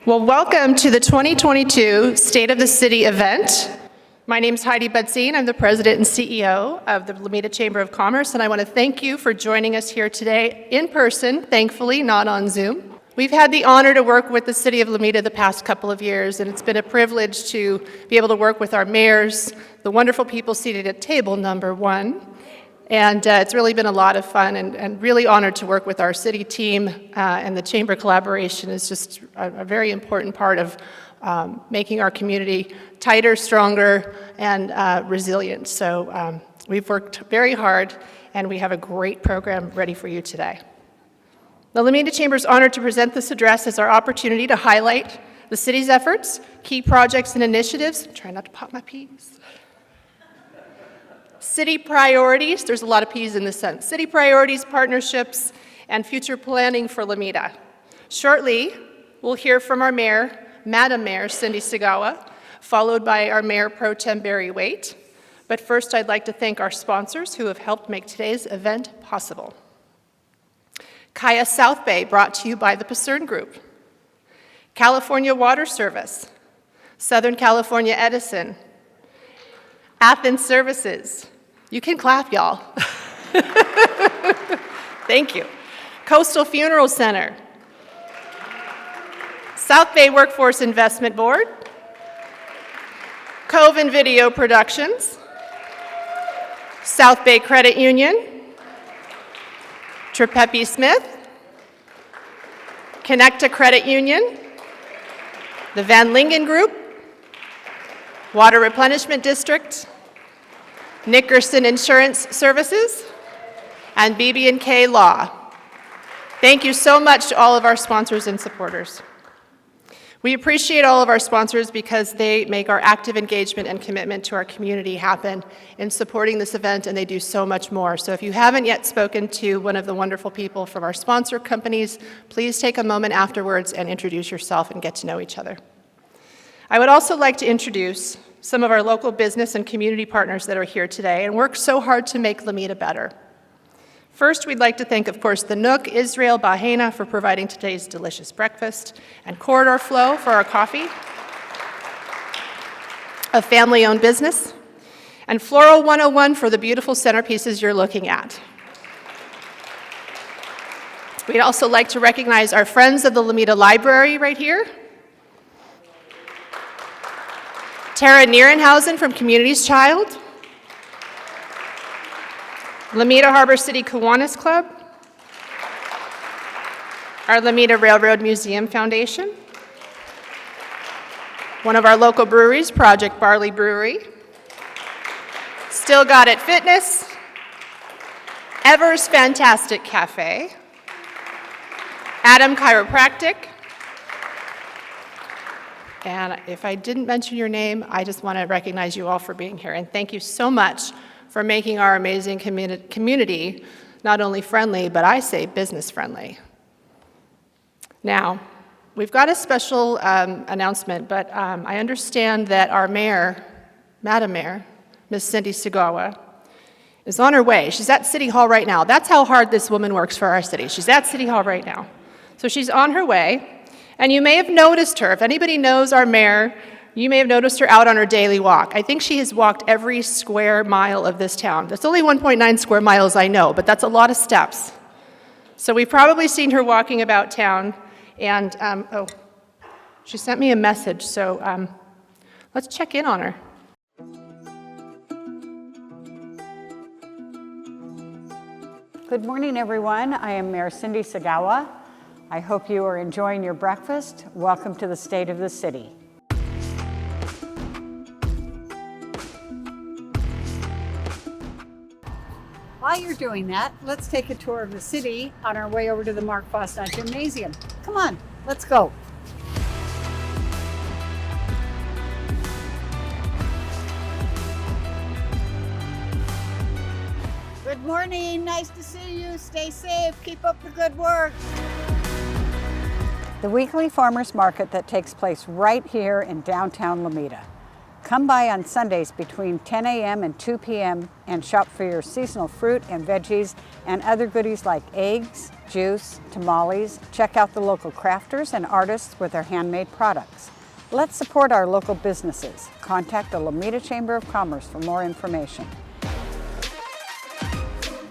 Well, welcome to the 2022 State of the City event. My name is Heidi Budzine. I'm the President and CEO of the Lomita Chamber of Commerce, and I want to thank you for joining us here today in person, thankfully, not on Zoom. We've had the honor to work with the City of Lomita the past couple of years, and it's been a privilege to be able to work with our mayors, the wonderful people seated at table number 1. And it's really been a lot of fun and really honored to work with our city team, and the chamber collaboration is just a very important part of making our community tighter, stronger, and resilient. So we've worked very hard and we have a great program ready for you today. The Lomita Chamber is honored to present this address as our opportunity to highlight the city's efforts, key projects and initiatives. Try not to pop my peas. City priorities, there's a lot of P's in this sentence. City priorities, partnerships, and future planning for Lomita. Shortly, we'll hear from our mayor, Madam Mayor Cindy Segawa, followed by our Mayor Pro Tem Barry Waite. But first, I'd like to thank our sponsors who have helped make today's event possible. KAIA South Bay, brought to you by the Picerne Group. California Water Service, Southern California Edison, Athens Services. You can clap, y'all. Thank you. Coastal Funeral Center, South Bay Workforce Investment Board, Coven Video Productions, South Bay Credit Union, Trepepe Smith, Connecta Credit Union, the Van Lingen Group, Water Replenishment District, Nickerson Insurance Services, and BB&K Law. Thank you so much to all of our sponsors and supporters. We appreciate all of our sponsors because they make our active engagement and commitment to our community happen in supporting this event, and they do so much more. So if you haven't yet spoken to one of the wonderful people from our sponsor companies, please take a moment afterwards and introduce yourself and get to know each other. I would also like to introduce some of our local business and community partners that are here today and work so hard to make Lomita better. First, we'd like to thank, of course, the Nook Israel Bahena for providing today's delicious breakfast, and Corridor Flow for our coffee, a family-owned business, and Floral 101 for the beautiful centerpieces you're looking at. We'd also like to recognize our friends of the Lomita Library right here, Tara Nierenhausen from Communities Child, Lomita Harbor City Kiwanis Club, our Lomita Railroad Museum Foundation, one of our local breweries, Project Barley Brewery, Still Got It Fitness, Evers Fantastic Cafe, Adam Chiropractic, and if I didn't mention your name, I just want to recognize you all for being here. And thank you so much for making our amazing community not only friendly, but I say business friendly. Now, we've got a special announcement, but I understand that our mayor, Madam Mayor, Ms. Cindy Segawa, is on her way. She's at City Hall right now. That's how hard this woman works for our city. She's at City Hall right now. So she's on her way. And you may have noticed her. If anybody knows our mayor, you may have noticed her out on her daily walk. I think she has walked every square mile of this town. That's only 1.9 square miles, I know, but that's a lot of steps. So we've probably seen her walking about town. And, oh, she sent me a message, so let's check in on her. Good morning, everyone. I am Mayor Cindy Segawa. I hope you are enjoying your breakfast. Welcome to the State of the City. While you're doing that, let's take a tour of the city on our way over to the Marc Fosnaugh Gymnasium. Come on, let's go. Good morning, nice to see you. Stay safe, keep up the good work. The weekly farmers market that takes place right here in downtown Lomita. Come by on Sundays between 10 a.m. and 2 p.m. and shop for your seasonal fruit and veggies and other goodies like eggs, juice, tamales. Check out the local crafters and artists with their handmade products. Let's support our local businesses. Contact the Lomita Chamber of Commerce for more information.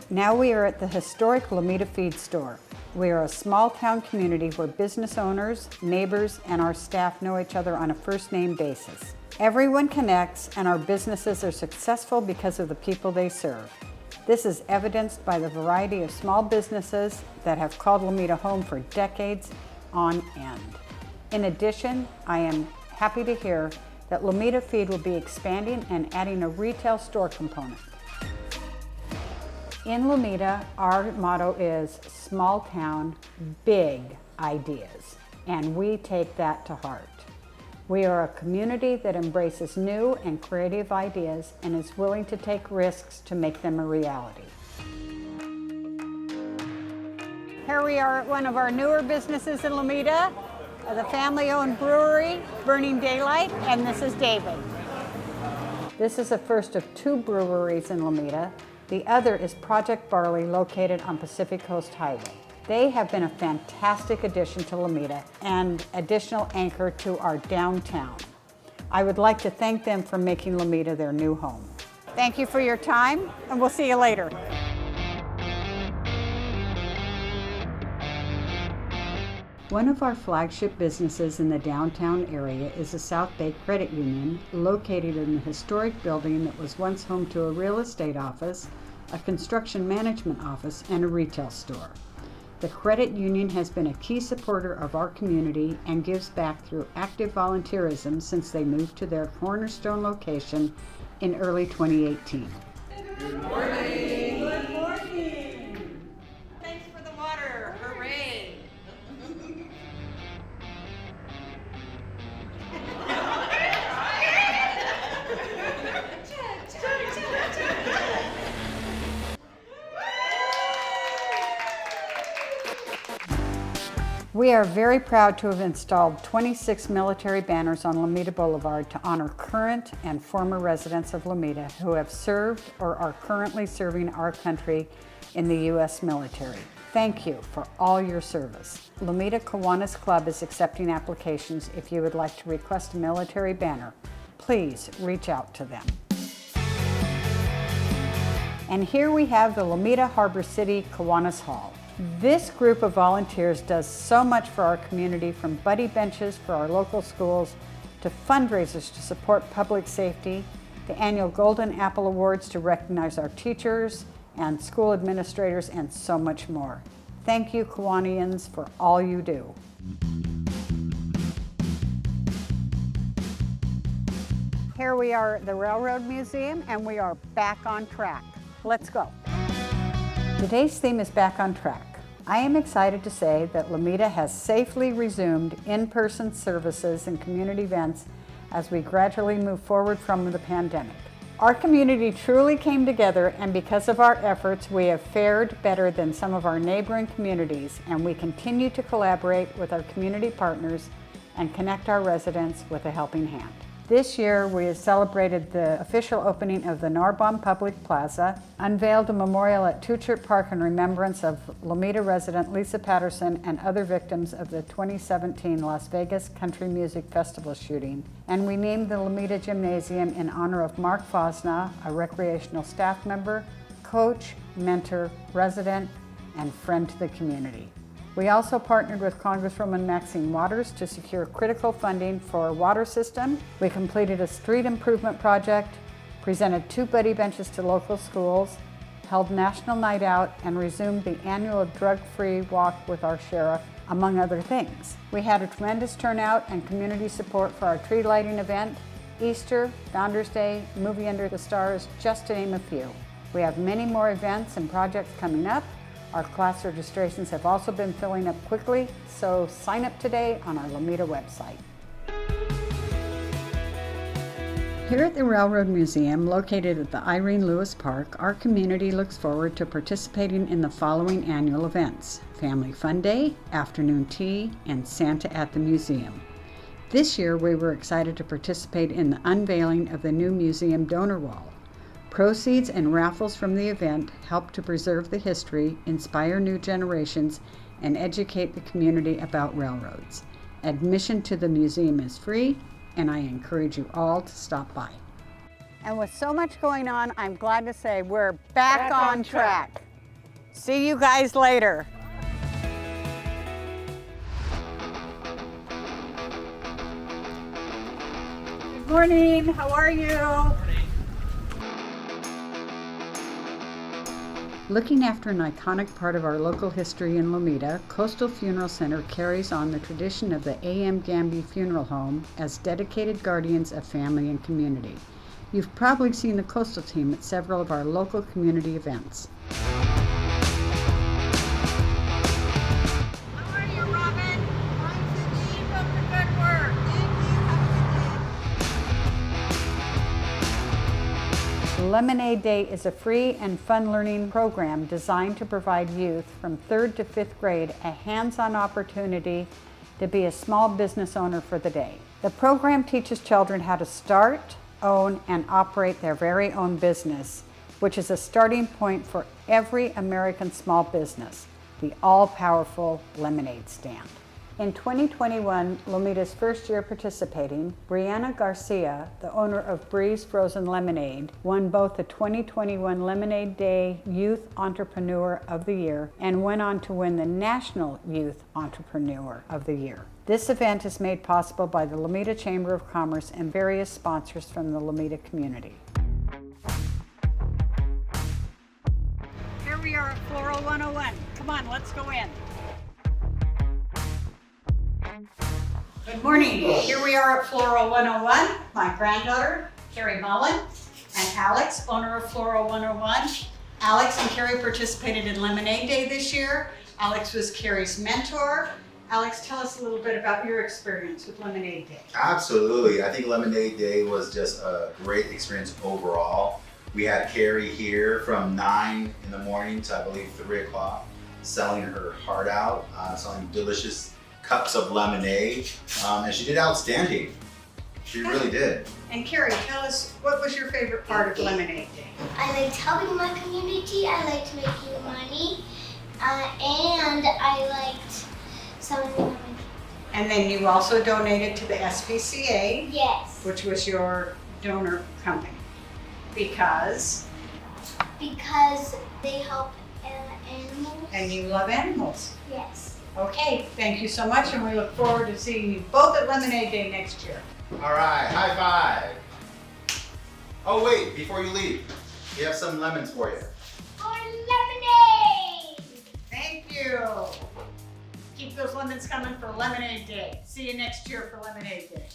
Now we are at the historic Lomita Feed Store. We are a small town community where business owners, neighbors, and our staff know each other on a first name basis. Everyone connects and our businesses are successful because of the people they serve. This is evidenced by the variety of small businesses that have called Lomita home for decades on end. In addition, I am happy to hear that Lomita Feed will be expanding and adding a retail store component. In Lomita, our motto is small town, big ideas, and we take that to heart. We are a community that embraces new and creative ideas and is willing to take risks to make them a reality. Here we are at one of our newer businesses in Lomita, the family-owned brewery, Burning Daylight, and this is David. This is the first of 2 breweries in Lomita. The other is Project Barley, located on Pacific Coast Highway. They have been a fantastic addition to Lomita and additional anchor to our downtown. I would like to thank them for making Lomita their new home. Thank you for your time, and we'll see you later. One of our flagship businesses in the downtown area is the South Bay Credit Union, located in the historic building that was once home to a real estate office, a construction management office, and a retail store. The credit union has been a key supporter of our community and gives back through active volunteerism since they moved to their cornerstone location in early 2018. Good morning! Good morning! Thanks for the water! Hooray! We are very proud to have installed 26 military banners on Lomita Boulevard to honor current and former residents of Lomita who have served or are currently serving our country in the U.S. military. Thank you for all your service. Lomita Kiwanis Club is accepting applications. If you would like to request a military banner, please reach out to them. And here we have the Lomita Harbor City Kiwanis Hall. This group of volunteers does so much for our community, from buddy benches for our local schools to fundraisers to support public safety, the annual Golden Apple Awards to recognize our teachers and school administrators, and so much more. Thank you, Kiwanians, for all you do. Here we are at the Railroad Museum, and we are back on track. Let's go. Today's theme is back on track. I am excited to say that Lomita has safely resumed in-person services and community events as we gradually move forward from the pandemic. Our community truly came together, and because of our efforts, we have fared better than some of our neighboring communities, and we continue to collaborate with our community partners and connect our residents with a helping hand. This year, we have celebrated the official opening of the Narbonne Public Plaza, unveiled a memorial at Tuchert Park in remembrance of Lomita resident Lisa Patterson and other victims of the 2017 Las Vegas Country Music Festival shooting, and we named the Lomita Gymnasium in honor of Marc Fosnaugh, a recreational staff member, coach, mentor, resident, and friend to the community. We also partnered with Congresswoman Maxine Waters to secure critical funding for our water system. We completed a street improvement project, presented 2 buddy benches to local schools, held National Night Out, and resumed the annual drug-free walk with our sheriff, among other things. We had a tremendous turnout and community support for our tree lighting event, Easter, Founder's Day, Movie Under the Stars, just to name a few. We have many more events and projects coming up. Our class registrations have also been filling up quickly, so sign up today on our Lomita website. Here at the Railroad Museum, located at the Irene Lewis Park, our community looks forward to participating in the following annual events: Family Fun Day, Afternoon Tea, and Santa at the Museum. This year, we were excited to participate in the unveiling of the new museum donor wall. Proceeds and raffles from the event help to preserve the history, inspire new generations, and educate the community about railroads. Admission to the museum is free, and I encourage you all to stop by. And with so much going on, I'm glad to say we're back on track. See you guys later. Good morning, how are you? Looking after an iconic part of our local history in Lomita, Coastal Funeral Center carries on the tradition of the A.M. Gamby Funeral Home as dedicated guardians of family and community. You've probably seen the Coastal team at several of our local community events. How are you, Robin? I'm Cindy. Keep up the good work. Thank you. Have a good day. Lemonade Day is a free and fun learning program designed to provide youth from 3rd to 5th grade a hands-on opportunity to be a small business owner for the day. The program teaches children how to start, own, and operate their very own business, which is a starting point for every American small business, the all-powerful lemonade stand. In 2021, Lomita's first year participating, Brianna Garcia, the owner of Breeze Frozen Lemonade, won both the 2021 Lemonade Day Youth Entrepreneur of the Year and went on to win the National Youth Entrepreneur of the Year. This event is made possible by the Lomita Chamber of Commerce and various sponsors from the Lomita community. Here we are at Floral 101. Come on, let's go in. Good morning. Here we are at Floral 101. My granddaughter, Carrie Mullen, and Alex, owner of Floral 101. Alex and Carrie participated in Lemonade Day this year. Alex was Carrie's mentor. Alex, tell us a little bit about your experience with Lemonade Day. Absolutely. I think Lemonade Day was just a great experience overall. We had Carrie here from 9 in the morning to I believe 3 o'clock, selling her heart out, selling delicious cups of lemonade, and she did outstanding. She really did. And Carrie, tell us, what was your favorite part of Lemonade Day? I liked helping my community, I liked making money, and I liked selling the money. And then you also donated to the SPCA, Yes, which was your donor company. Because they help animals. and you love animals. Yes. Okay, thank you so much, and we look forward to seeing you both at Lemonade Day next year. All right, high five. Oh wait, before you leave, we have some lemons for you. For lemonade! Thank you. Keep those lemons coming for Lemonade Day. See you next year for Lemonade Day.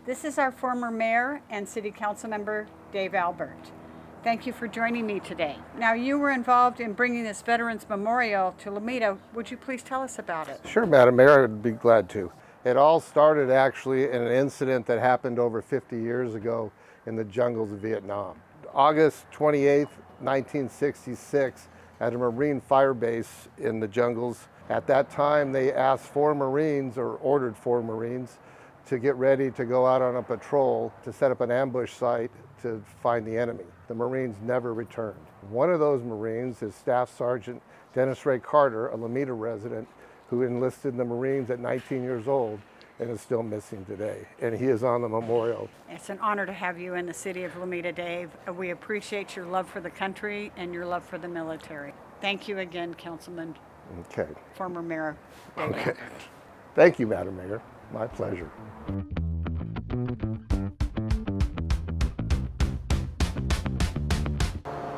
This is our former mayor and city council member, Dave Albert. Thank you for joining me today. Now, you were involved in bringing this Veterans Memorial to Lomita. Would you please tell us about it? Sure, Madam Mayor, I'd be glad to. It all started actually in an incident that happened over 50 years ago in the jungles of Vietnam. August 28th, 1966, at a Marine fire base in the jungles. At that time, they asked 4 Marines, or ordered 4 Marines, to get ready to go out on a patrol to set up an ambush site to find the enemy. The Marines never returned. One of those Marines is Staff Sergeant Dennis Ray Carter, a Lomita resident who enlisted in the Marines at 19 years old and is still missing today. And he is on the memorial. It's an honor to have you in the city of Lomita, Dave. We appreciate your love for the country and your love for the military. Thank you again, Councilman, Okay. former Mayor Dave Okay. Albert. Thank you, Madam Mayor. My pleasure.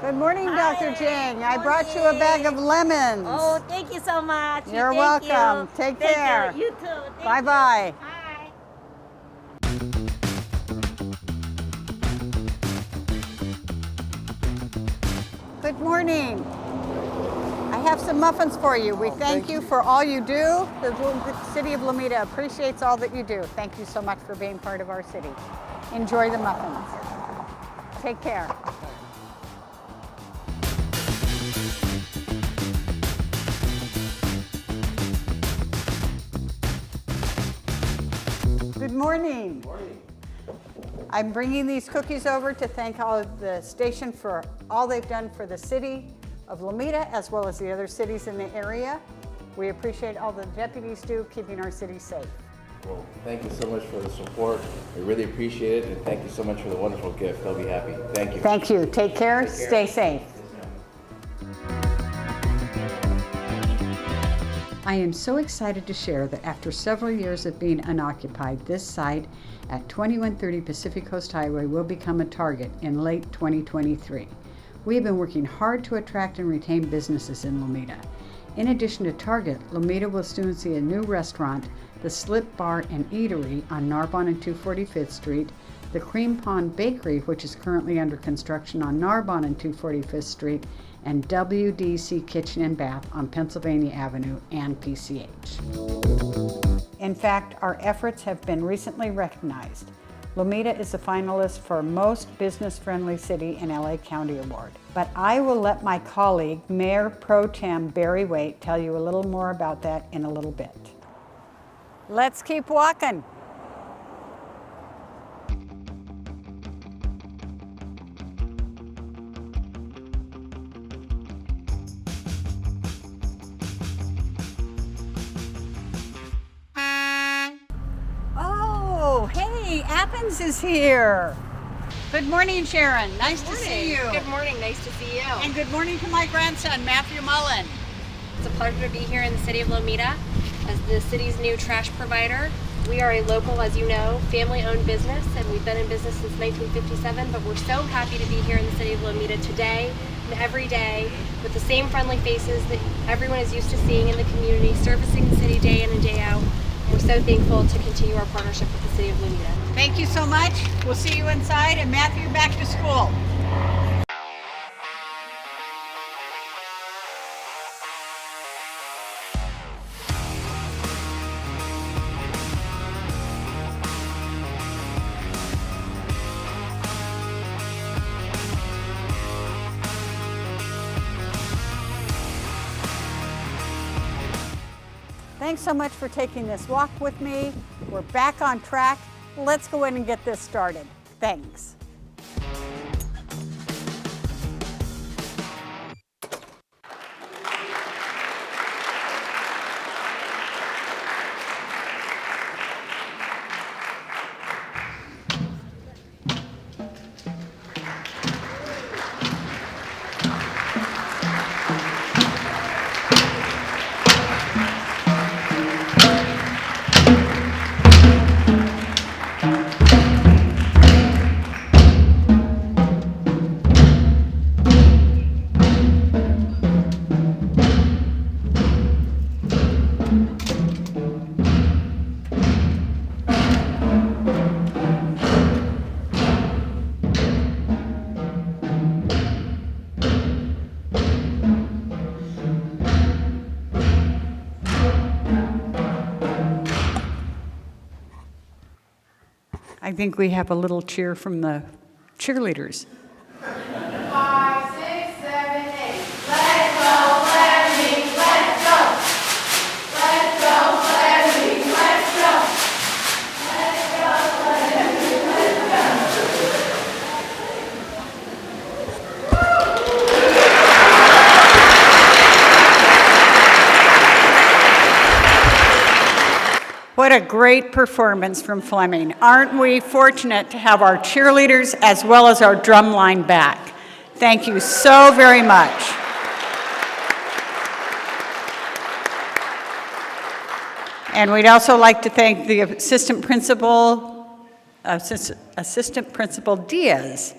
Good morning, Dr. Hi. Jing. I Good brought you a bag of lemons. Oh, thank you so much. You're Thank welcome. You. Take Thank care. You too. Thank you. Bye-bye. Bye. Good morning. I have some muffins for you. We thank you for all you do. The city of Lomita appreciates all that you do. Thank you so much for being part of our city. Enjoy the muffins. Take care. Good morning. I'm bringing these cookies over to thank all of the station for all they've done for the city of Lomita as well as the other cities in the area. We appreciate all the deputies do keeping our city safe. Well, thank you so much for the support. We really appreciate it, and thank you so much for the wonderful gift. They'll be happy. Thank you. Thank you. Take care. Stay safe. I am so excited to share that after several years of being unoccupied, this site at 2130 Pacific Coast Highway will become a target in late 2023. We have been working hard to attract and retain businesses in Lomita. In addition to Target, Lomita will soon see a new restaurant, the Slip Bar and Eatery on Narbonne and 245th Street, the Cream Pond Bakery, which is currently under construction on Narbonne and 245th Street, and WDC Kitchen and Bath on Pennsylvania Avenue and PCH. In fact, our efforts have been recently recognized. Lomita is a finalist for Most Business-Friendly City in LA County Award. But I will let my colleague, Mayor Pro Tem Barry Waite, tell you a little more about that in a little bit. Let's keep walking. Oh, hey, Athens is here. Good morning, Sharon. Nice to see you. Good morning, nice to see you. And good morning to my grandson, Matthew Mullen. It's a pleasure to be here in the City of Lomita as the city's new trash provider. We are a local, as you know, family-owned business, and we've been in business since 1957, but we're so happy to be here in the City of Lomita today and every day with the same friendly faces that everyone is used to seeing in the community, servicing the city day in and day out. We're so thankful to continue our partnership with the City of Lomita. Thank you so much. We'll see you inside, and Matthew, back to school. Thanks so much for taking this walk with me. We're back on track. Let's go in and get this started. Thanks. I think we have a little cheer from the cheerleaders. 5, 6, 7, 8. Let's go, Fleming, let's go. Let's go, Fleming, let's go. Let's go, Fleming, let's go. What a great performance from Fleming. Aren't we fortunate to have our cheerleaders as well as our drum line back? Thank you so very much. And we'd also like to thank the Assistant Principal Diaz.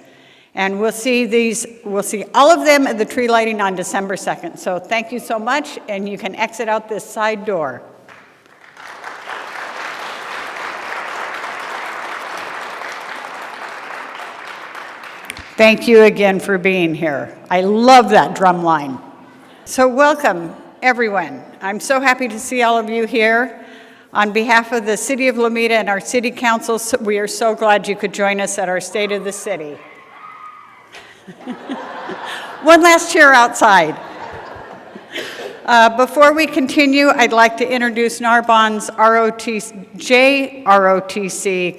And we'll see all of them at the tree lighting on December 2nd. So thank you so much, and you can exit out this side door. Thank you again for being here. I love that drum line. So welcome, everyone. I'm so happy to see all of you here. On behalf of the City of Lomita and our City Council, we are so glad you could join us at our State of the City. One last cheer outside. Before we continue, I'd like to introduce Narbonne's JROTC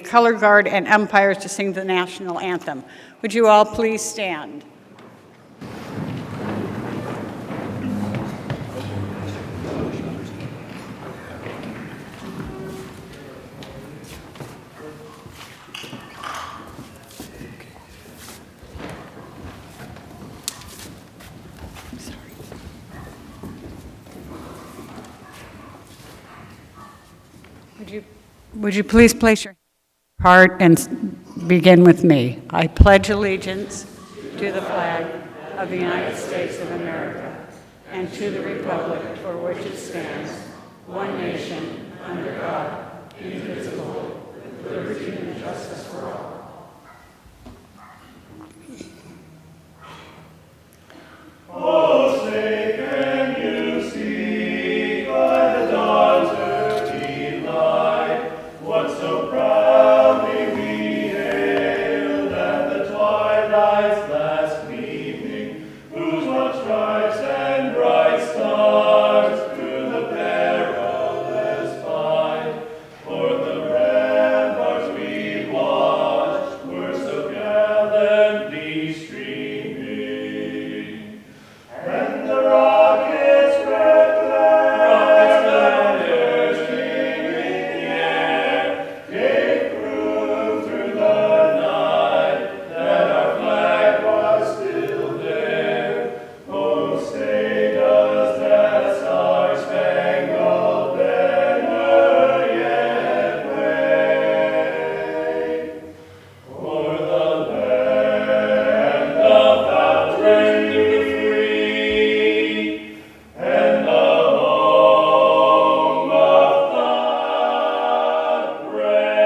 color guard and umpires to sing the national anthem. Would you all please stand? Would you please place your heart and begin with me? I pledge allegiance to the flag of the United States of America and to the republic for which it stands, one nation, under God, indivisible, with liberty and justice for all. Oh, say can you see by the dawn's early light what so proudly we hailed at the twilight's last gleaming, whose one stripes and bright stars through the perilous fight, o'er the ramparts we watched were so gallantly streaming, and the rockets' red flares streaming in the air gave proof through the night that our flag was still there. Oh, say does that star-spangled banner yet wave o'er the land of outrage free and the home of the brave?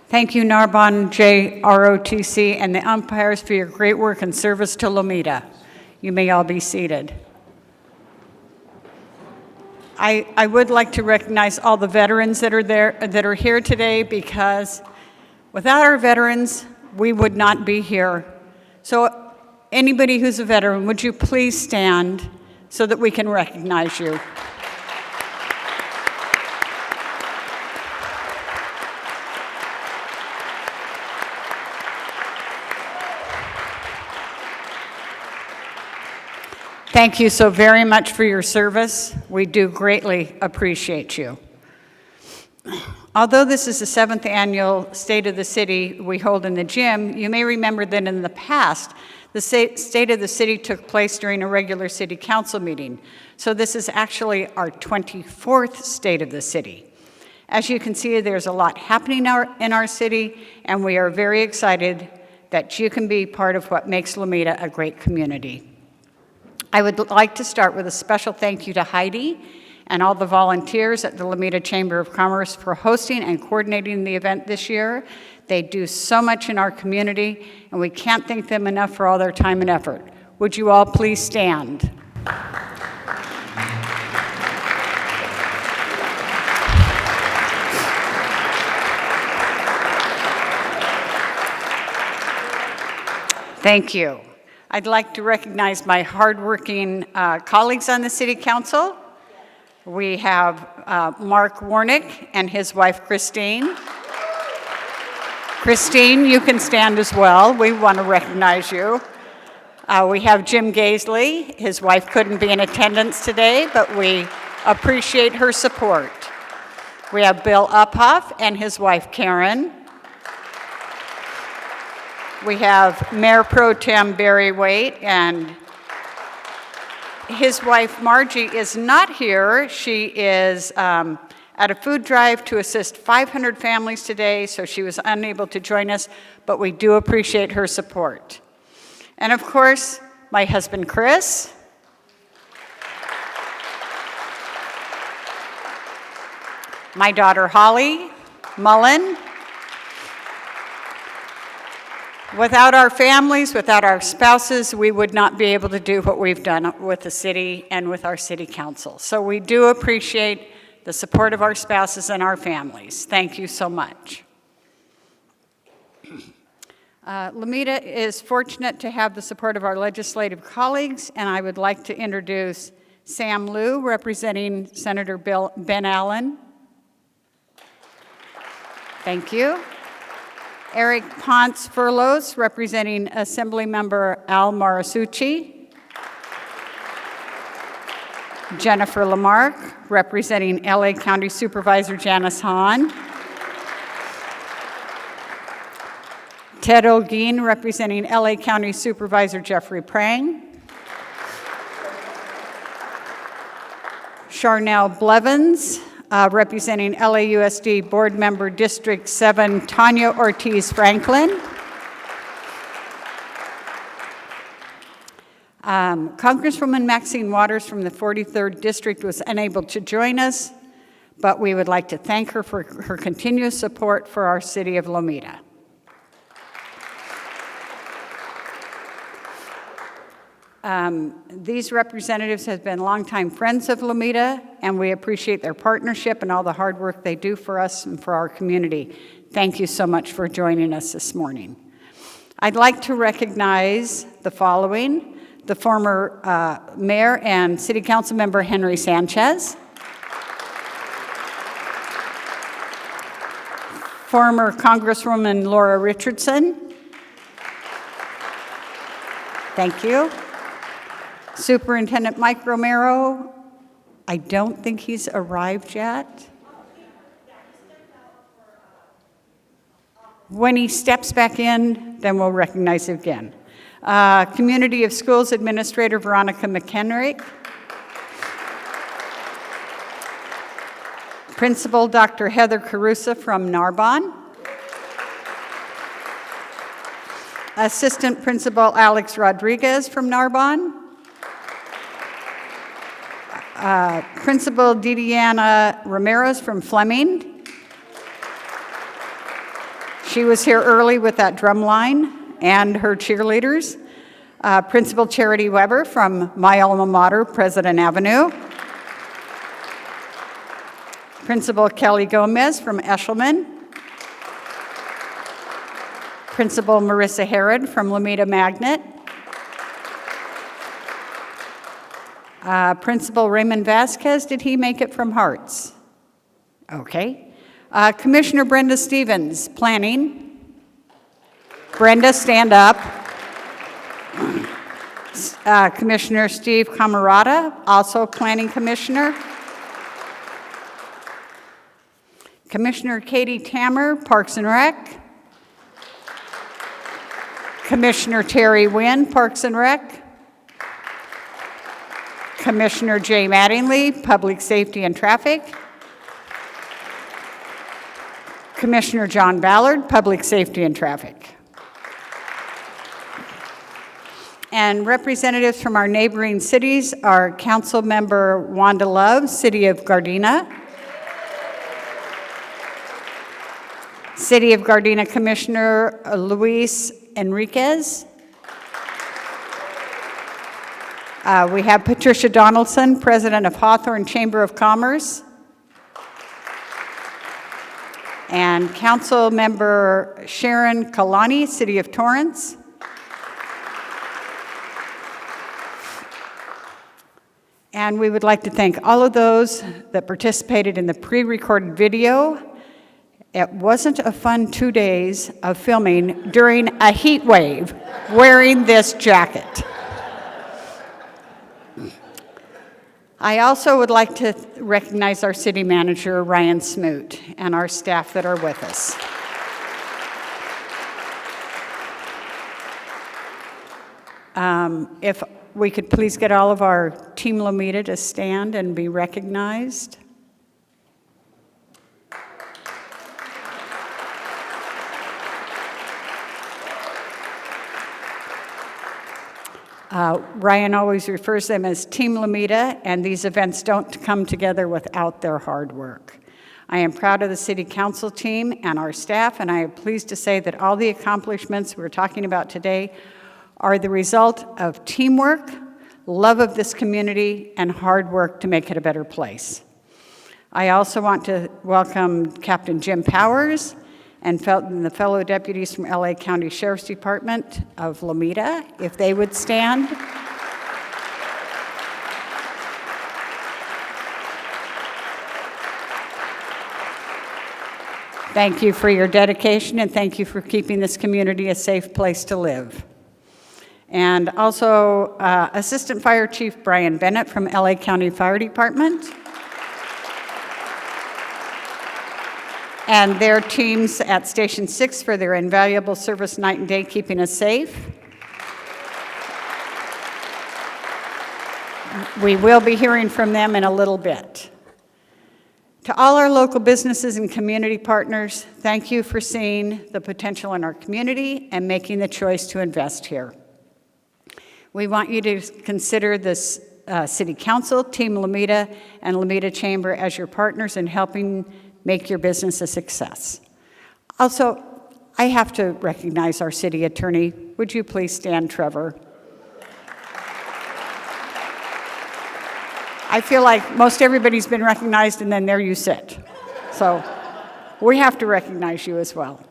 Thank you, Narbonne JROTC and the umpires for your great work and service to Lomita. You may all be seated. I would like to recognize all the veterans that are here today, because without our veterans, we would not be here. So anybody who's a veteran, would you please stand so that we can recognize you? Thank you so very much for your service. We do greatly appreciate you. Although this is the 7th annual State of the City we hold in the gym, you may remember that in the past, the State of the City took place during a regular City Council meeting. So this is actually our 24th State of the City. As you can see, there's a lot happening in our city, and we are very excited that you can be part of what makes Lomita a great community. I would like to start with a special thank you to Heidi and all the volunteers at the Lomita Chamber of Commerce for hosting and coordinating the event this year. They do so much in our community, and we can't thank them enough for all their time and effort. Would you all please stand? Thank you. I'd like to recognize my hardworking colleagues on the City Council. We have Mark Warnick and his wife, Christine. Christine, you can stand as well. We want to recognize you. We have Jim Gaisley. His wife couldn't be in attendance today, but we appreciate her support. We have Bill Uphoff and his wife, Karen. We have Mayor Pro Tem Barry Waite, and his wife Margie is not here. She is at a food drive to assist 500 families today, so she was unable to join us, but we do appreciate her support. And of course, my husband Chris. My daughter Holly Mullen. Without our families, without our spouses, we would not be able to do what we've done with the city and with our city council. So we do appreciate the support of our spouses and our families. Thank you so much. Lomita is fortunate to have the support of our legislative colleagues, and I would like to introduce Sam Liu, representing Senator Ben Allen. Thank you. Eric Ponce Furlos, representing Assemblymember Al Marasucci. Jennifer Lamarck, representing LA County Supervisor Janice Hahn. Ted Olguin, representing LA County Supervisor Jeffrey Prang. Charnel Blevins, representing LAUSD Board Member District 7, Tanya Ortiz Franklin. Congresswoman Maxine Waters from the 43rd District was unable to join us, but we would like to thank her for her continuous support for our City of Lomita. These representatives have been longtime friends of Lomita, and we appreciate their partnership and all the hard work they do for us and for our community. Thank you so much for joining us this morning. I'd like to recognize the following: the former Mayor and City Council Member Henry Sanchez, former Congresswoman Laura Richardson, thank you. Superintendent Mike Romero, I don't think he's arrived yet. When he steps back in, then we'll recognize him again. Community of Schools Administrator Veronica McHenrick. Principal Dr. Heather Carusa from Narbonne. Assistant Principal Alex Rodriguez from Narbonne. Principal Didiana Ramirez from Fleming. She was here early with that drum line and her cheerleaders. Principal Charity Weber from my alma mater, President Avenue. Principal Kelly Gomez from Eshelman. Principal Marissa Herod from Lomita Magnet. Principal Raymond Vasquez, did he make it from Hearts? Okay. Commissioner Brenda Stevens, Planning. Brenda, stand up. Commissioner Steve Camarata, also Planning Commissioner. Commissioner Katie Tammer, Parks and Rec. Commissioner Terry Wynn, Parks and Rec. Commissioner Jay Mattingly, Public Safety and Traffic. Commissioner John Ballard, Public Safety and Traffic. And representatives from our neighboring cities are Council Member Wanda Love, City of Gardena. City of Gardena Commissioner Luis Enriquez. We have Patricia Donaldson, President of Hawthorne Chamber of Commerce. And Council Member Sharon Kalani, City of Torrance. And we would like to thank all of those that participated in the pre-recorded video. It wasn't a fun 2 days of filming during a heat wave wearing this jacket. I also would like to recognize our city manager, Ryan Smoot, and our staff that are with us. If we could please get all of our Team Lomita to stand and be recognized. Ryan always refers to them as Team Lomita, and these events don't come together without their hard work. I am proud of the City Council team and our staff, and I am pleased to say that all the accomplishments we're talking about today are the result of teamwork, love of this community, and hard work to make it a better place. I also want to welcome Captain Jim Powers and the fellow deputies from LA County Sheriff's Department of Lomita, if they would stand. Thank you for your dedication, and thank you for keeping this community a safe place to live. And also Assistant Fire Chief Brian Bennett from LA County Fire Department. And their teams at Station 6 for their invaluable service night and day, keeping us safe. We will be hearing from them in a little bit. To all our local businesses and community partners, thank you for seeing the potential in our community and making the choice to invest here. We want you to consider this City Council, Team Lomita, and Lomita Chamber as your partners in helping make your business a success. Also, I have to recognize our city attorney. Would you please stand, Trevor? I feel like most everybody's been recognized, and then there you sit. So we have to recognize you as well.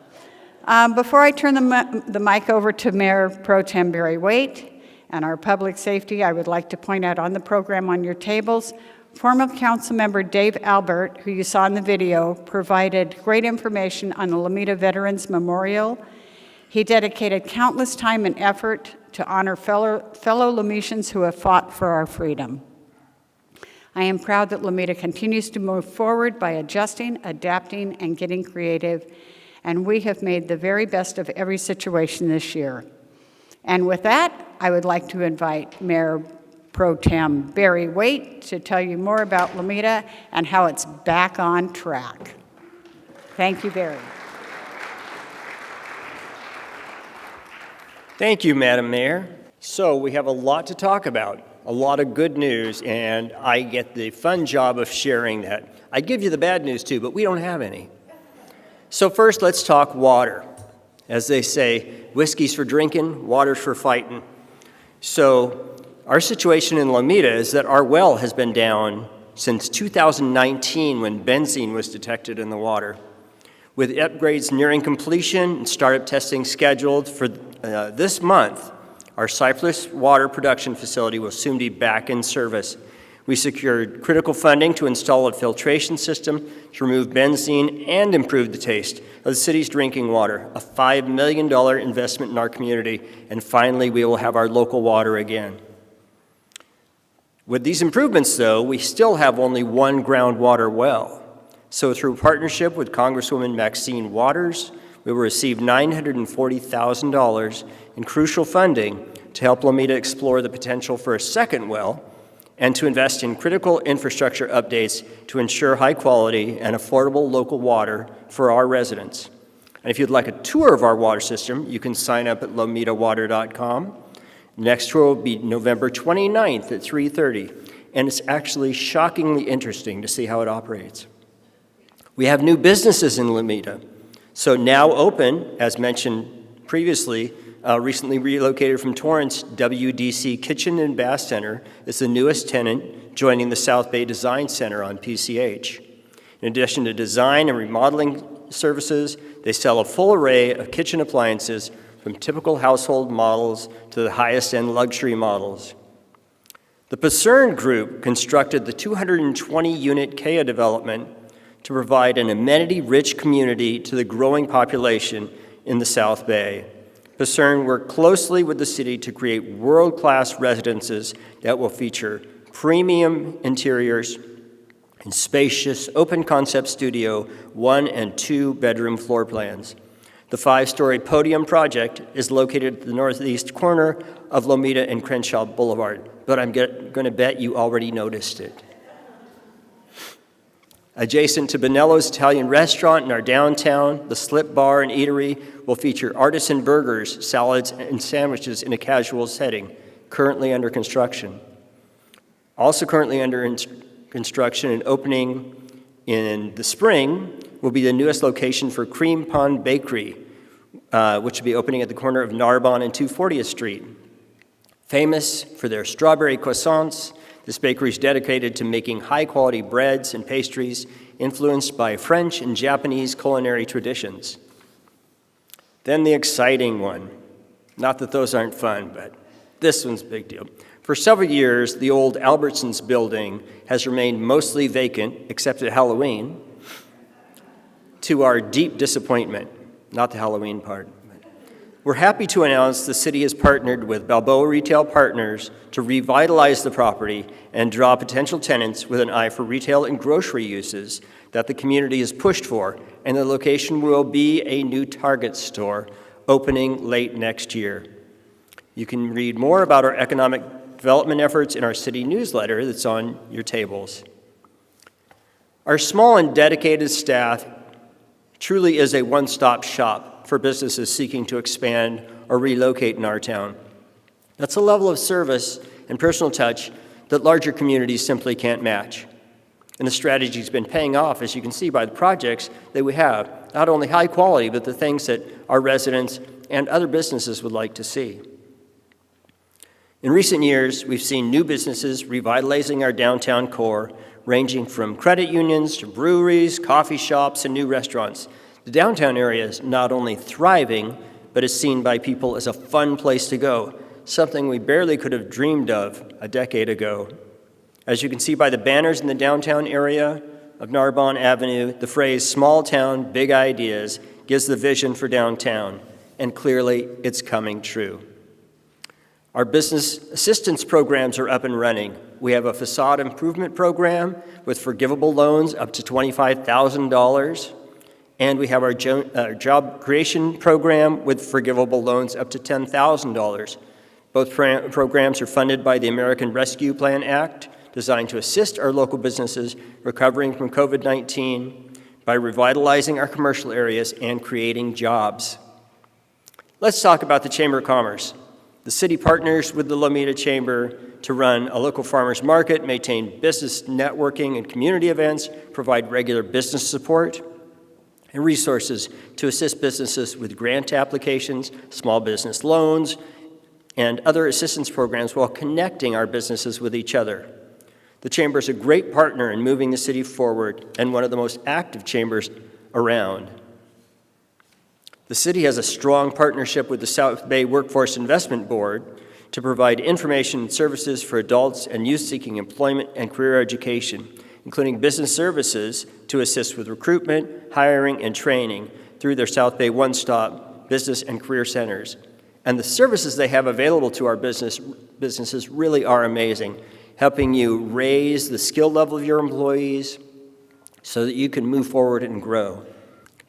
Before I turn the mic over to Mayor Pro Tem Barry Waite and our public safety, I would like to point out on the program on your tables, former council member Dave Albert, who you saw in the video, provided great information on the Lomita Veterans Memorial. He dedicated countless time and effort to honor fellow Lomitans who have fought for our freedom. I am proud that Lomita continues to move forward by adjusting, adapting, and getting creative, and we have made the very best of every situation this year. And with that, I would like to invite Mayor Pro Tem Barry Waite to tell you more about Lomita and how it's back on track. Thank you, Barry. Thank you, Madam Mayor. So we have a lot to talk about, a lot of good news, and I get the fun job of sharing that. I give you the bad news too, but we don't have any. So first, let's talk water. As they say, whiskey's for drinking, water's for fighting. So our situation in Lomita is that our well has been down since 2019 when benzene was detected in the water. With upgrades nearing completion and startup testing scheduled for this month, our Cypress water production facility will soon be back in service. We secured critical funding to install a filtration system to remove benzene and improve the taste of the city's drinking water, a $5 million investment in our community, and finally we will have our local water again. With these improvements, though, we still have only one groundwater well. So through partnership with Congresswoman Maxine Waters, we will receive $940,000 in crucial funding to help Lomita explore the potential for a second well and to invest in critical infrastructure updates to ensure high quality and affordable local water for our residents. And if you'd like a tour of our water system, you can sign up at lomitawater.com. Next tour will be November 29th at 3:30, and it's actually shockingly interesting to see how it operates. We have new businesses in Lomita. So now open, as mentioned previously, recently relocated from Torrance, WDC Kitchen and Bath Center is the newest tenant, joining the South Bay Design Center on PCH. In addition to design and remodeling services, they sell a full array of kitchen appliances from typical household models to the highest-end luxury models. The Picerne Group constructed the 220-unit KAIA development to provide an amenity-rich community to the growing population in the South Bay. Picerne worked closely with the city to create world-class residences that will feature premium interiors and spacious open-concept studio 1 and 2 bedroom floor plans. The 5-story podium project is located at the northeast corner of Lomita and Crenshaw Boulevard, but I'm going to bet you already noticed it. Adjacent to Bonello's Italian restaurant in our downtown, the Slip Bar and Eatery will feature artisan burgers, salads, and sandwiches in a casual setting, currently under construction. Also currently under construction and opening in the spring will be the newest location for Cream Pond Bakery, which will be opening at the corner of Narbonne and 240th Street. Famous for their strawberry croissants, This bakery is dedicated to making high-quality breads and pastries influenced by French and Japanese culinary traditions. Then the exciting one. Not that those aren't fun, but this one's a big deal. For several years, the old Albertsons building has remained mostly vacant, except at Halloween, to our deep disappointment. Not the Halloween part. We're happy to announce the city has partnered with Balboa Retail Partners to revitalize the property and draw potential tenants with an eye for retail and grocery uses that the community has pushed for, and the location will be a new Target store opening late next year. You can read more about our economic development efforts in our city newsletter that's on your tables. Our small and dedicated staff truly is a one-stop shop for businesses seeking to expand or relocate in our town. That's a level of service and personal touch that larger communities simply can't match. And the strategy's been paying off, as you can see by the projects that we have. Not only high quality, but the things that our residents and other businesses would like to see. In recent years, we've seen new businesses revitalizing our downtown core, ranging from credit unions to breweries, coffee shops, and new restaurants. The downtown area is not only thriving, but is seen by people as a fun place to go, something we barely could have dreamed of a decade ago. As you can see by the banners in the downtown area of Narbonne Avenue, the phrase "small town, big ideas" gives the vision for downtown, and clearly it's coming true. Our business assistance programs are up and running. We have a facade improvement program with forgivable loans up to $25,000, and we have our job creation program with forgivable loans up to $10,000. Both programs are funded by the American Rescue Plan Act, designed to assist our local businesses recovering from COVID-19 by revitalizing our commercial areas and creating jobs. Let's talk about the Chamber of Commerce. The city partners with the Lomita Chamber to run a local farmers market, maintain business networking and community events, provide regular business support, and resources to assist businesses with grant applications, small business loans, and other assistance programs while connecting our businesses with each other. The Chamber is a great partner in moving the city forward and one of the most active chambers around. The city has a strong partnership with the South Bay Workforce Investment Board to provide information and services for adults and youth seeking employment and career education, including business services to assist with recruitment, hiring, and training through their South Bay One-Stop Business and Career Centers. And the services they have available to our businesses really are amazing, helping you raise the skill level of your employees so that you can move forward and grow.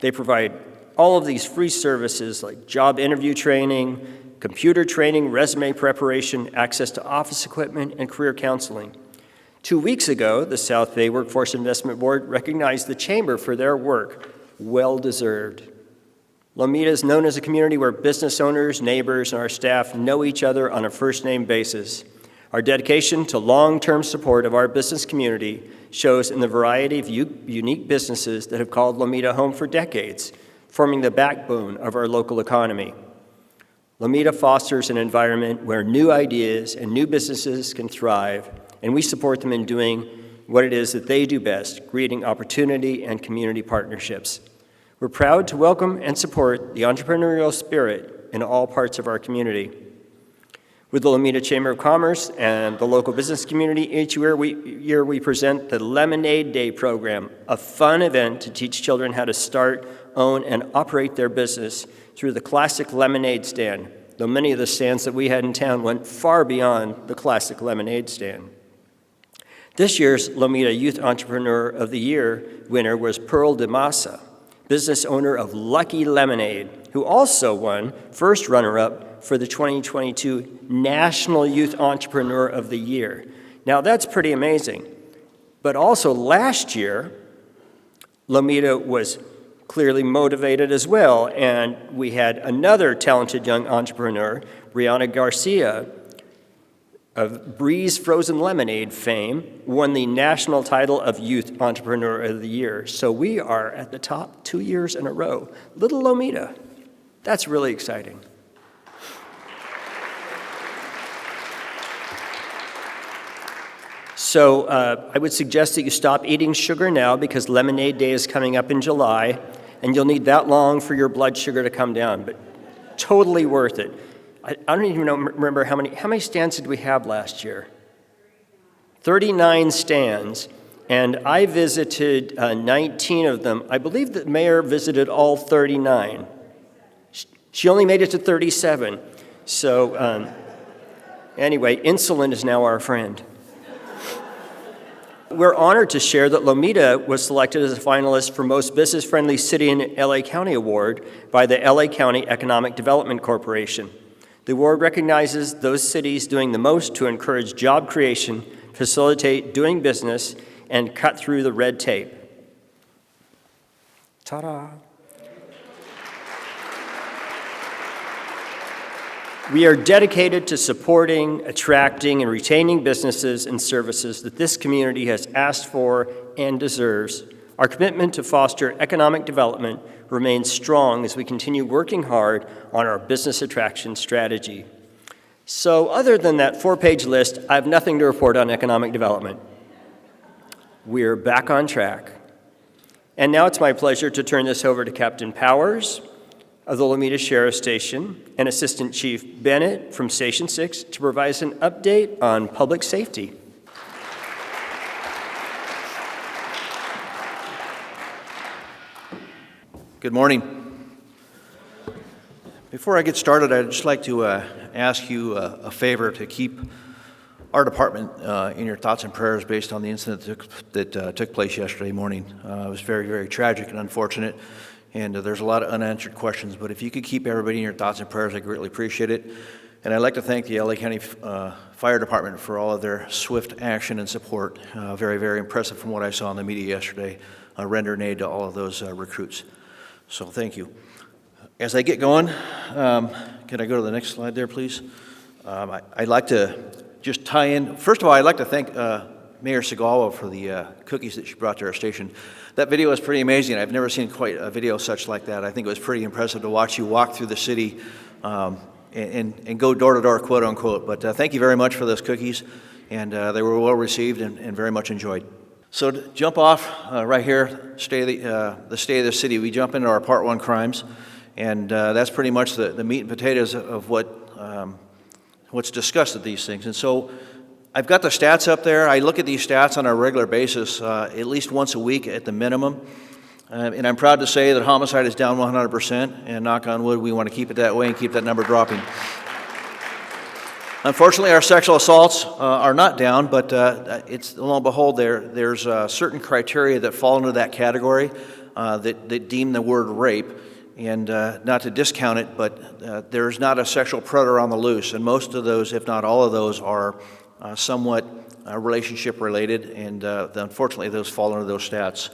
They provide all of these free services like job interview training, computer training, resume preparation, access to office equipment, and career counseling. 2 weeks ago, the South Bay Workforce Investment Board recognized the Chamber for their work. Well deserved. Lomita is known as a community where business owners, neighbors, and our staff know each other on a first-name basis. Our dedication to long-term support of our business community shows in the variety of unique businesses that have called Lomita home for decades, forming the backbone of our local economy. Lomita fosters an environment where new ideas and new businesses can thrive, and we support them in doing what it is that they do best, creating opportunity and community partnerships. We're proud to welcome and support the entrepreneurial spirit in all parts of our community. With the Lomita Chamber of Commerce and the local business community, each year we present the Lemonade Day program, a fun event to teach children how to start, own, and operate their business through the classic lemonade stand, though many of the stands that we had in town went far beyond the classic lemonade stand. This year's Lomita Youth Entrepreneur of the Year winner was Pearl DeMassa, business owner of Lucky Lemonade, who also won first runner-up for the 2022 National Youth Entrepreneur of the Year. Now that's pretty amazing. But also last year, Lomita was clearly motivated as well, and we had another talented young entrepreneur, Brianna Garcia, of Breeze Frozen Lemonade fame, won the national title of Youth Entrepreneur of the Year. So we are at the top 2 years in a row. Little Lomita. That's really exciting. So I would suggest that you stop eating sugar now because Lemonade Day is coming up in July, and you'll need that long for your blood sugar to come down, but totally worth it. I don't even remember how many stands did we have last year? 39 stands, and I visited 19 of them. I believe the mayor visited all 39. She only made it to 37. So anyway, insulin is now our friend. We're honored to share that Lomita was selected as a finalist for Most Business-Friendly City in LA County Award by the LA County Economic Development Corporation. The award recognizes those cities doing the most to encourage job creation, facilitate doing business, and cut through the red tape. Ta-da! We are dedicated to supporting, attracting, and retaining businesses and services that this community has asked for and deserves. Our commitment to foster economic development remains strong as we continue working hard on our business attraction strategy. So other than that 4-page list, I have nothing to report on economic development. We're back on track. And now it's my pleasure to turn this over to Captain Powers of the Lomita Sheriff Station and Assistant Chief Bennett from Station 6 to provide us an update on public safety. Good morning. Before I get started, I'd just like to ask you a favor to keep our department in your thoughts and prayers based on the incident that took place yesterday morning. It was very, very tragic and unfortunate, and there's a lot of unanswered questions, but if you could keep everybody in your thoughts and prayers, I greatly appreciate it. And I'd like to thank the LA County Fire Department for all of their swift action and support. Very, very impressive from what I saw in the media yesterday, rendering aid to all of those recruits. So thank you. As I get going, can I go to the next slide there, please? I'd like to just tie in. First of all, I'd like to thank Mayor Segawa for the cookies that she brought to our station. That video was pretty amazing. I've never seen quite a video such like that. I think it was pretty impressive to watch you walk through the city and go door to door, quote unquote. But thank you very much for those cookies, and they were well received and very much enjoyed. So to jump off right here, the state of the city, we jump into our Part 1 crimes, and that's pretty much the meat and potatoes of what's discussed at these things. And so I've got the stats up there. I look at these stats on a regular basis, at least once a week at the minimum. And I'm proud to say that homicide is down 100%, and knock on wood, we want to keep it that way and keep that number dropping. Unfortunately, our sexual assaults are not down, but it's, lo and behold, there's certain criteria that fall into that category that deem the word rape. And not to discount it, but there's not a sexual predator on the loose. And most of those, if not all of those, are somewhat relationship related. And unfortunately, those fall into those stats.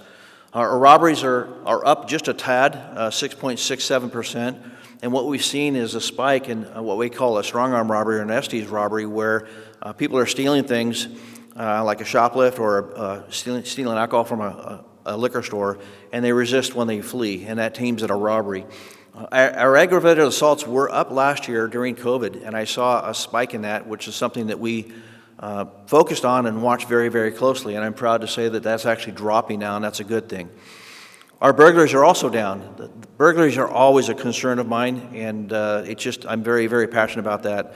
Our robberies are up just a tad, 6.67%. And what we've seen is a spike in what we call a strong arm robbery or an Estes robbery, where people are stealing things like a shoplift or stealing alcohol from a liquor store, and they resist when they flee, and that teams at a robbery. Our aggravated assaults were up last year during COVID, and I saw a spike in that, which is something that we focused on and watched very, very closely, and I'm proud to say that that's actually dropping now, and that's a good thing. Our burglaries are also down. The burglaries are always a concern of mine, and I'm very, very passionate about that.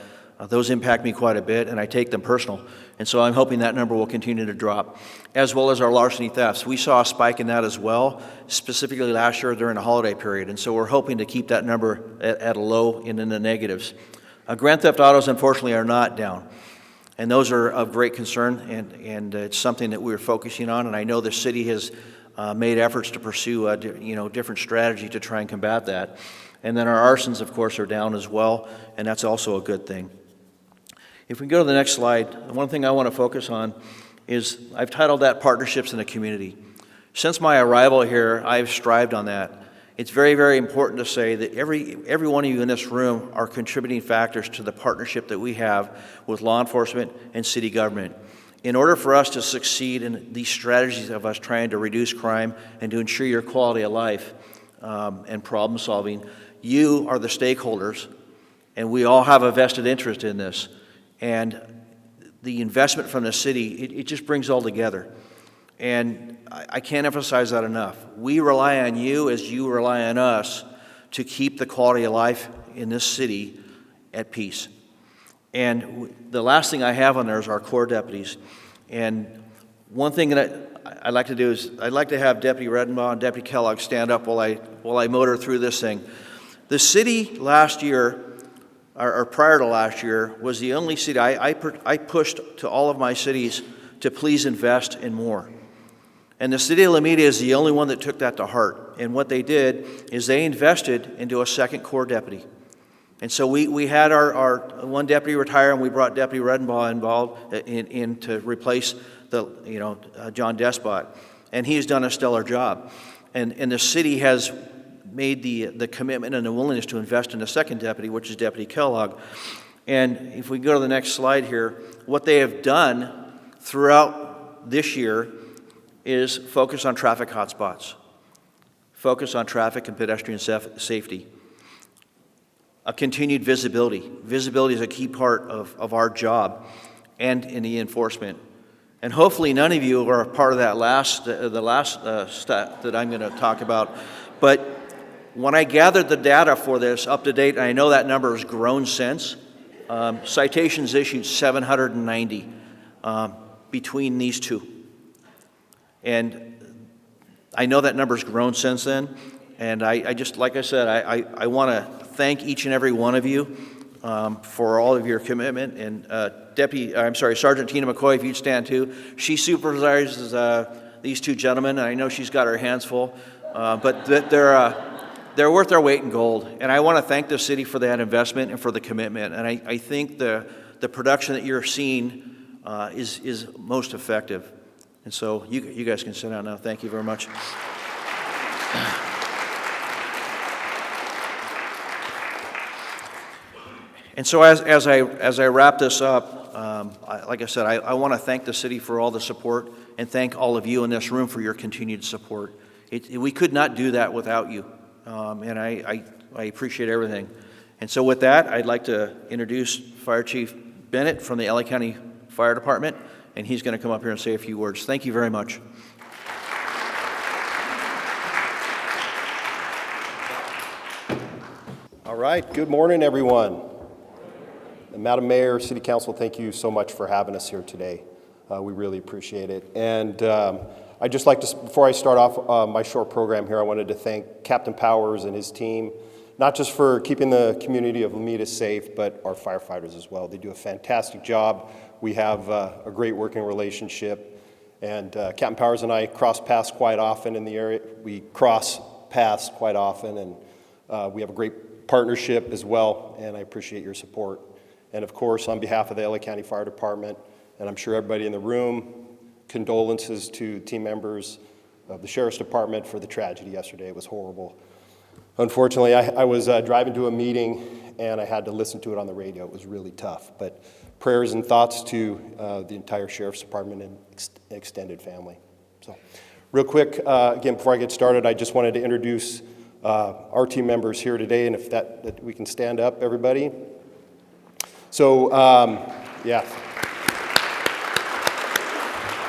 Those impact me quite a bit, and I take them personal. And so I'm hoping that number will continue to drop, as well as our larceny thefts. We saw a spike in that as well, specifically last year during the holiday period. And so we're hoping to keep that number at a low and in the negatives. Grand theft autos, unfortunately, are not down. And those are of great concern, and it's something that we're focusing on. And I know the city has made efforts to pursue different strategy to try and combat that. And then our arsons, of course, are down as well, and that's also a good thing. If we go to the next slide, one thing I want to focus on is I've titled that Partnerships in the Community. Since my arrival here, I've strived on that. It's very, very important to say that every one of you in this room are contributing factors to the partnership that we have with law enforcement and city government. In order for us to succeed in these strategies of us trying to reduce crime and to ensure your quality of life and problem solving, you are the stakeholders, and we all have a vested interest in this. And the investment from the city, it just brings all together. And I can't emphasize that enough. We rely on you as you rely on us to keep the quality of life in this city at peace. And the last thing I have on there is our core deputies. And one thing that I'd like to do is I'd like to have Deputy Redenbaugh and Deputy Kellogg stand up while I motor through this thing. The city last year, or prior to last year, was the only city I pushed to all of my cities to please invest in more. And the City of Lomita is the only one that took that to heart. And what they did is they invested into a second core deputy. And so we had our one deputy retire, and we brought Deputy Redenbaugh involved in to replace John Despot. And he has done a stellar job. And the city has made the commitment and the willingness to invest in a second deputy, which is Deputy Kellogg. And if we go to the next slide here, what they have done throughout this year is focus on traffic hotspots, focus on traffic and pedestrian safety, a continued visibility. Visibility is a key part of our job and in the enforcement. And hopefully none of you are a part of that the last stat that I'm going to talk about. But when I gathered the data for this up to date, and I know that number has grown since, citations issued 790 between these two. And I know that number's grown since then. And I just, like I said, I want to thank each and every one of you for all of your commitment. And Sergeant Tina McCoy, if you'd stand too. She supervises these two gentlemen, and I know she's got her hands full, but they're worth their weight in gold. And I want to thank the city for that investment and for the commitment. And I think the production that you're seeing is most effective. And so you guys can sit down now. Thank you very much. And so as I wrap this up, like I said, I want to thank the city for all the support and thank all of you in this room for your continued support. We could not do that without you, and I appreciate everything. And so with that, I'd like to introduce Fire Chief Bennett from the LA County Fire Department, and he's going to come up here and say a few words. Thank you very much. All right, good morning, everyone. Madam Mayor, City Council, thank you so much for having us here today. We really appreciate it. And I'd just like to, before I start off my short program here, I wanted to thank Captain Powers and his team, not just for keeping the community of Lomita safe, but our firefighters as well. They do a fantastic job. We have a great working relationship. And Captain Powers and I cross paths quite often in the area. We cross paths quite often, and we have a great partnership as well, and I appreciate your support. And of course, on behalf of the LA County Fire Department, and I'm sure everybody in the room, condolences to team members of the Sheriff's Department for the tragedy yesterday. It was horrible. Unfortunately, I was driving to a meeting and I had to listen to it on the radio. It was really tough. But prayers and thoughts to the entire Sheriff's Department and extended family. So, real quick, again, before I get started, I just wanted to introduce our team members here today, and if that we can stand up, everybody. So, yeah.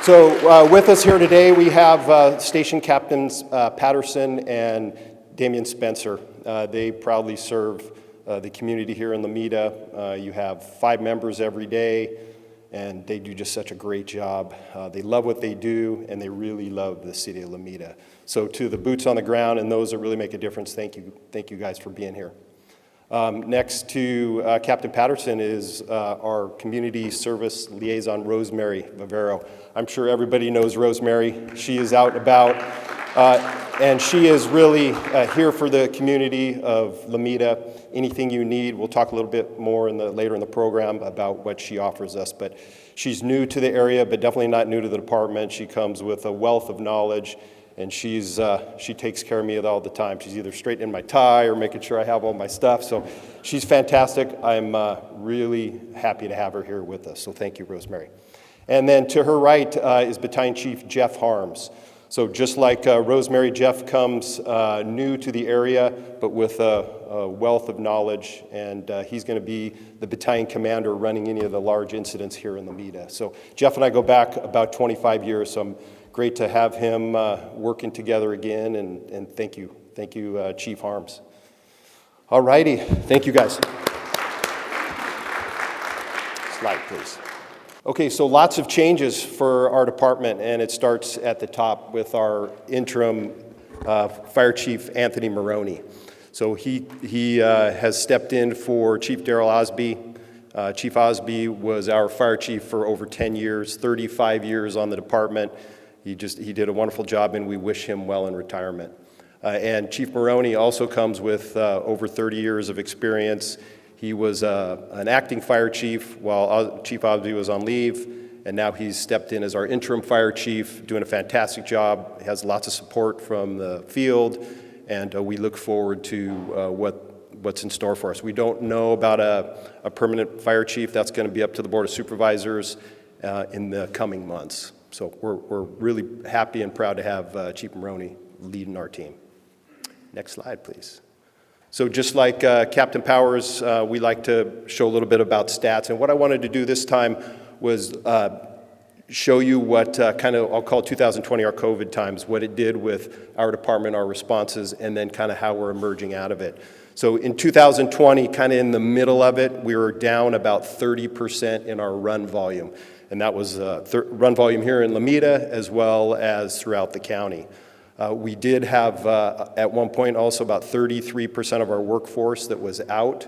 So with us here today, we have Station Captains Patterson and Damian Spencer. They proudly serve the community here in Lomita. You have 5 members every day, and they do just such a great job. They love what they do, and they really love the city of Lomita. So to the boots on the ground and those that really make a difference, thank you guys for being here. Next to Captain Patterson is our community service liaison, Rosemary Vivero. I'm sure everybody knows Rosemary. She is out and about, and she is really here for the community of Lomita. Anything you need, we'll talk a little bit more later in the program about what she offers us, but she's new to the area, but definitely not new to the department. She comes with a wealth of knowledge, and she takes care of me all the time. She's either straightening my tie or making sure I have all my stuff. So she's fantastic. I'm really happy to have her here with us. So thank you, Rosemary. And then to her right is Battalion Chief Jeff Harms. So just like Rosemary, Jeff comes new to the area, but with a wealth of knowledge, and he's going to be the battalion commander running any of the large incidents here in Lomita. So Jeff and I go back about 25 years, so I'm great to have him working together again, and thank you. Thank you, Chief Harms. All righty, thank you guys. Slide, please. Okay, so lots of changes for our department, and it starts at the top with our interim Fire Chief Anthony Maroney. So he has stepped in for Chief Darrell Osby. Chief Osby was our fire chief for over 10 years, 35 years on the department. He did a wonderful job, and we wish him well in retirement. And Chief Maroney also comes with over 30 years of experience. He was an acting fire chief while Chief Osby was on leave, and now he's stepped in as our interim fire chief, doing a fantastic job. He has lots of support from the field, and we look forward to what's in store for us. We don't know about a permanent fire chief. That's going to be up to the Board of Supervisors in the coming months. So we're really happy and proud to have Chief Maroney leading our team. Next slide, please. So just like Captain Powers, we like to show a little bit about stats. And what I wanted to do this time was show you what kind of, I'll call 2020 our COVID times, what it did with our department, our responses, and then kind of how we're emerging out of it. So in 2020, kind of in the middle of it, we were down about 30% in our run volume. And that was run volume here in Lomita as well as throughout the county. We did have, at one point, also about 33% of our workforce that was out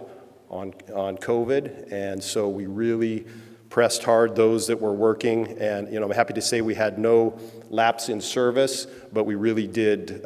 on COVID, and so we really pressed hard those that were working, and I'm happy to say we had no lapse in service, but we really did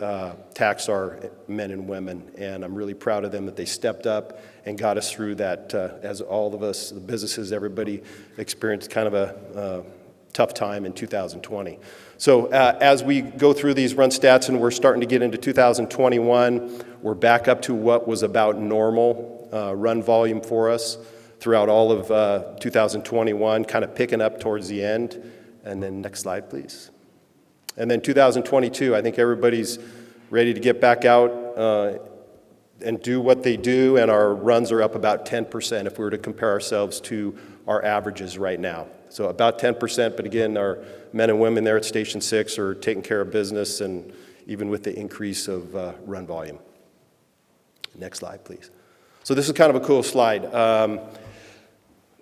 tax our men and women, and I'm really proud of them that they stepped up and got us through that, as all of us, the businesses, everybody experienced kind of a tough time in 2020. So as we go through these run stats and we're starting to get into 2021, we're back up to what was about normal run volume for us throughout all of 2021, kind of picking up towards the end. And then next slide, please. And then 2022, I think everybody's ready to get back out and do what they do, and our runs are up about 10% if we were to compare ourselves to our averages right now. So about 10%, but again, our men and women there at Station 6 are taking care of business, and even with the increase of run volume. Next slide, please. So this is kind of a cool slide.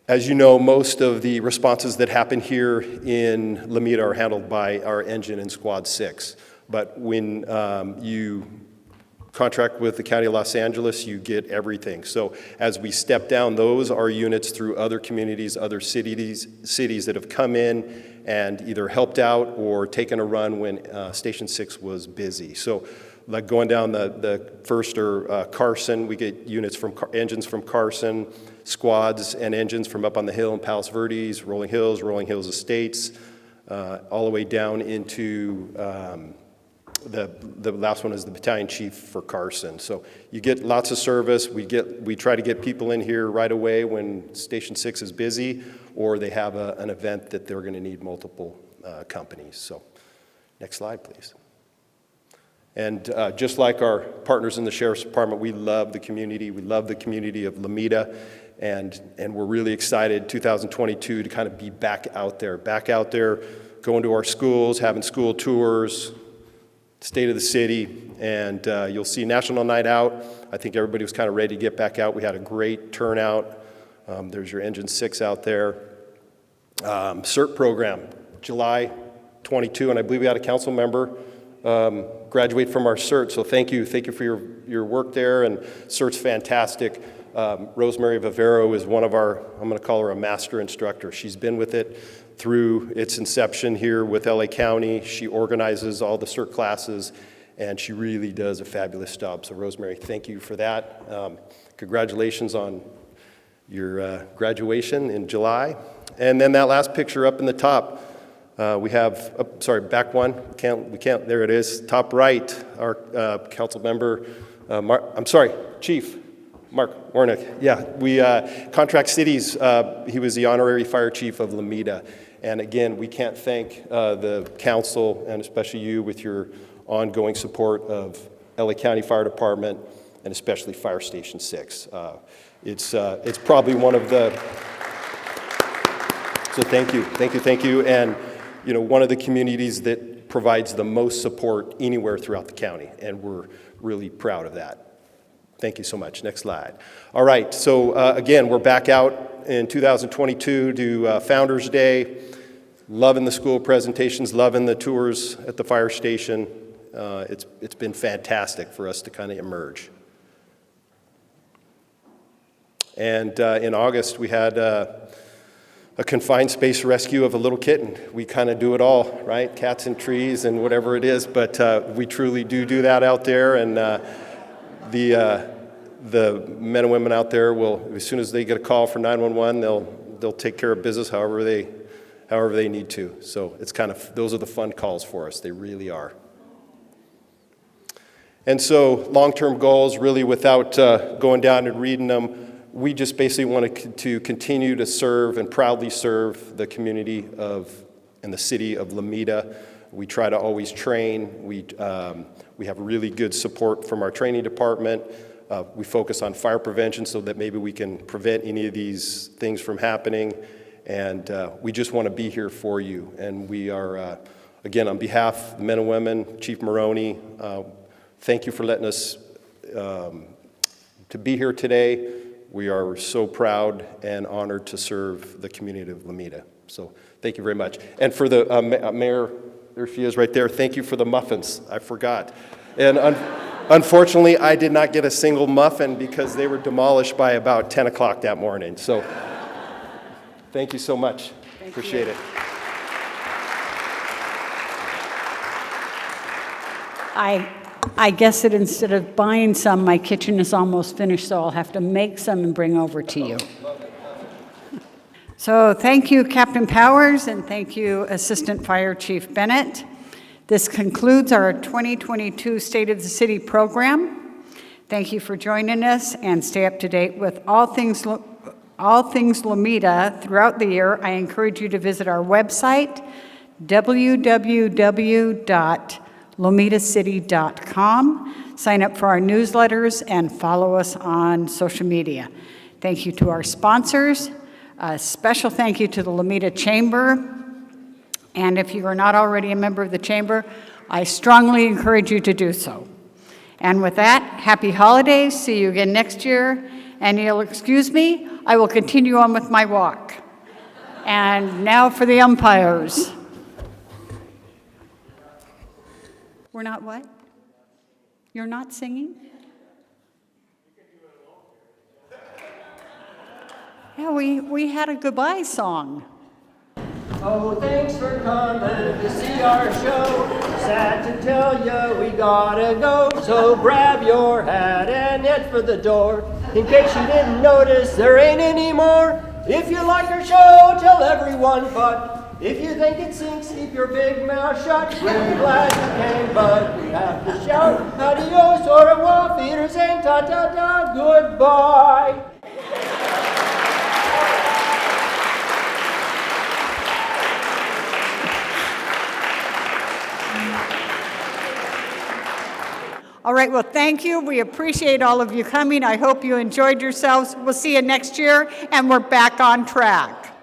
As you know, most of the responses that happen here in Lomita are handled by our engine and Squad 6. But when you contract with the County of Los Angeles, you get everything. So as we step down, those are units through other communities, other cities that have come in and either helped out or taken a run when Station 6 was busy. So like going down the first or Carson, we get units from engines from Carson, squads and engines from up on the hill in Palos Verdes, Rolling Hills Estates, all the way down into the last one is the battalion chief for Carson. So you get lots of service. We try to get people in here right away when Station 6 is busy, or they have an event that they're going to need multiple companies. So next slide, please. And just like our partners in the Sheriff's Department, we love the community. We love the community of Lomita, and we're really excited 2022 to kind of be back out there, going to our schools, having school tours, state of the city, and you'll see National Night Out. I think everybody was kind of ready to get back out. We had a great turnout. There's your Engine 6 out there. CERT program, July 22, and I believe we had a council member graduate from our CERT, so thank you for your work there, and CERT's fantastic. Rosemary Vivero is one of our, I'm going to call her a master instructor. She's been with it through its inception here with LA County. She organizes all the CERT classes, and she really does a fabulous job. So Rosemary, thank you for that. Congratulations on your graduation in July. And then that last picture up in the top, we have, back one, we can't, there it is, top right, our council member, Chief Marc Fosnaugh. Yeah, we contract cities. He was the honorary fire chief of Lomita, And again, we can't thank the council, and especially you, with your ongoing support of LA County Fire Department, and especially Fire Station 6. It's probably one of the, so thank you. And one of the communities that provides the most support anywhere throughout the county, and we're really proud of that. Thank you so much. Next slide. All right, so again, we're back out in 2022 to Founders Day. Loving the school presentations, loving the tours at the fire station. It's been fantastic for us to kind of emerge. And in August, we had a confined space rescue of a little kitten. We kind of do it all, right? Cats and trees and whatever it is, but we truly do that out there. And the men and women out there will, as soon as they get a call for 911, they'll take care of business however they need to. So it's kind of, those are the fun calls for us. They really are. And so long-term goals, really without going down and reading them, we just basically want to continue to serve and proudly serve the community and the city of Lomita. We try to always train. We have really good support from our training department. We focus on fire prevention so that maybe we can prevent any of these things from happening. And we just want to be here for you. And we are, again, on behalf of the men and women, Chief Maroney, thank you for letting us to be here today. We are so proud and honored to serve the community of Lomita. So thank you very much. And for the mayor, there she is right there. Thank you for the muffins. I forgot. And unfortunately, I did not get a single muffin because they were demolished by about 10 o'clock that morning. So thank you so much. Appreciate it. I guess that instead of buying some, my kitchen is almost finished, so I'll have to make some and bring over to you. So thank you, Captain Powers, and thank you, Assistant Fire Chief Bennett. This concludes our 2022 State of the City program. Thank you for joining us, and stay up to date with all things Lomita throughout the year. I encourage you to visit our website, www.lomitacity.com. Sign up for our newsletters and follow us on social media. Thank you to our sponsors. A special thank you to the Lomita Chamber. And if you are not already a member of the Chamber, I strongly encourage you to do so. And with that, happy holidays. See you again next year. And you'll excuse me, I will continue on with my walk. And now for the umpires. We're not what? You're not singing? Yeah, we had a goodbye song. Oh, thanks for coming to see our show. Sad to tell you we gotta go. So grab your hat and head for the door. In case you didn't notice, there ain't any more. If you like our show, tell everyone, but if you think it sinks, keep your big mouth shut. We're glad you came, but we have to shout adios, au revoir, Peters, and ta-ta-ta, goodbye. All right, well, thank you. We appreciate all of you coming. I hope you enjoyed yourselves. We'll see you next year, and we're back on track.